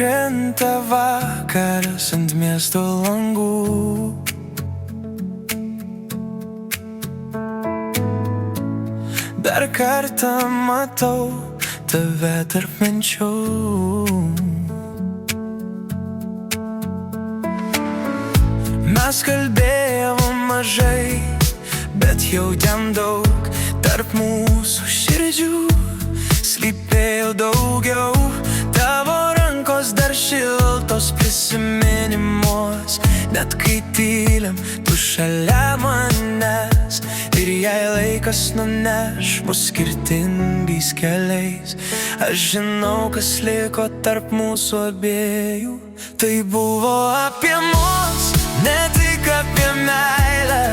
krinta vakaras ant miesto langų. Dar kartą matau tave tarp minčių. Mes kalbėjom mažai, bet jautėm daug. Tarp mūsų širdžių slypėjo daugiau. Tavo rankos dar šiltos prisiminimuos, net kai tylim, tu šalia manęs. Ir jei laikas nuneš mus skirtingais keliais, aš žinau, kas liko tarp mūsų abiejų. Tai buvo apie mus, ne tik apie meilę,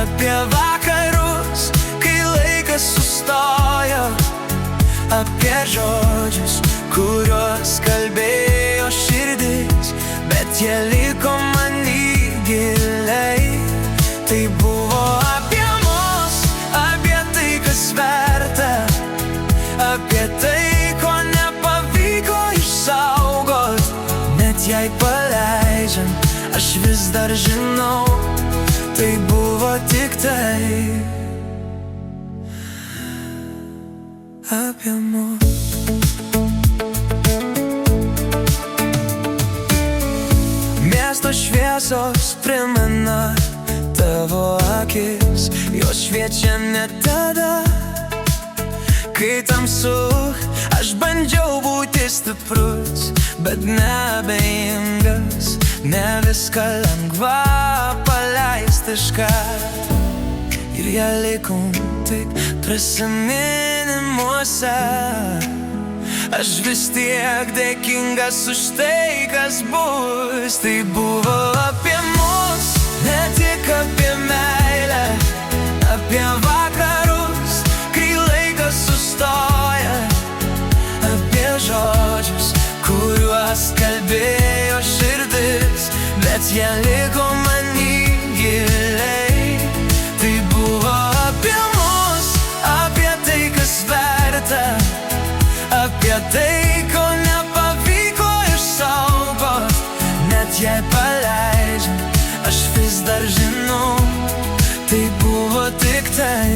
apie vakarus, kai laikas sustojo, apie žodžius, kuriuos kalbėjo širdis, bet jie liko many giliai. Tai buvo apie mus, apie tai, kas verta, apie tai, ko nepavyko išsaugot. Net jei paleidžiant, aš vis dar žinau, tai buvo tik tai apie mus. Miesto šviesos primena tavo akis, jos šviečia net tada, kai tamsu. Aš bandžiau būti stiprus, bet neabejingas, ne viską lengva paleisti iškart. Ir jie likom tik prisiminimuose. Aš vis tiek dėkingas už tai, kas bus. Tai buvo apie mus, ne tik apie meilę, apie vakarus, kai laikas sustoja, apie žodžius, kuriuos kalbėjo širdis, bet jie liko many giliai. Tai buvo apie mus, apie tai, kas verta, apie tai, ko nepavyko išsaugot. Net jei paleidžiant, aš vis dar žinau, tai buvo tik tai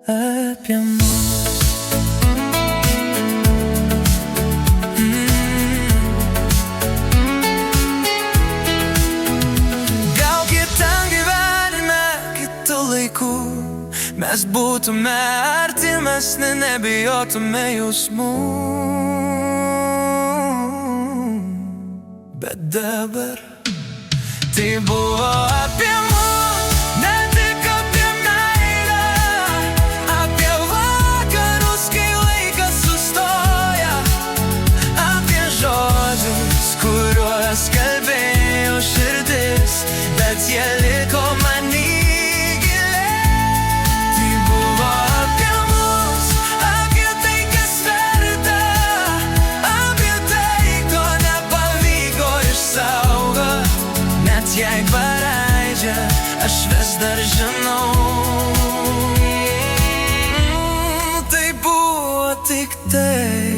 apie mus. Gal kitam gyvenime, kitų laikų, mes būtume artimesni, nebijotume jausmų. Bet dabar tai buvo apie mus, ne tik apie meilę, apie vakarus, kai laikas sustoja, apie žodžius, kuriuos kalbėjo širdis, bet jie liko many. Jei paleidžia, aš vis dar žinau, tai buvo tik tai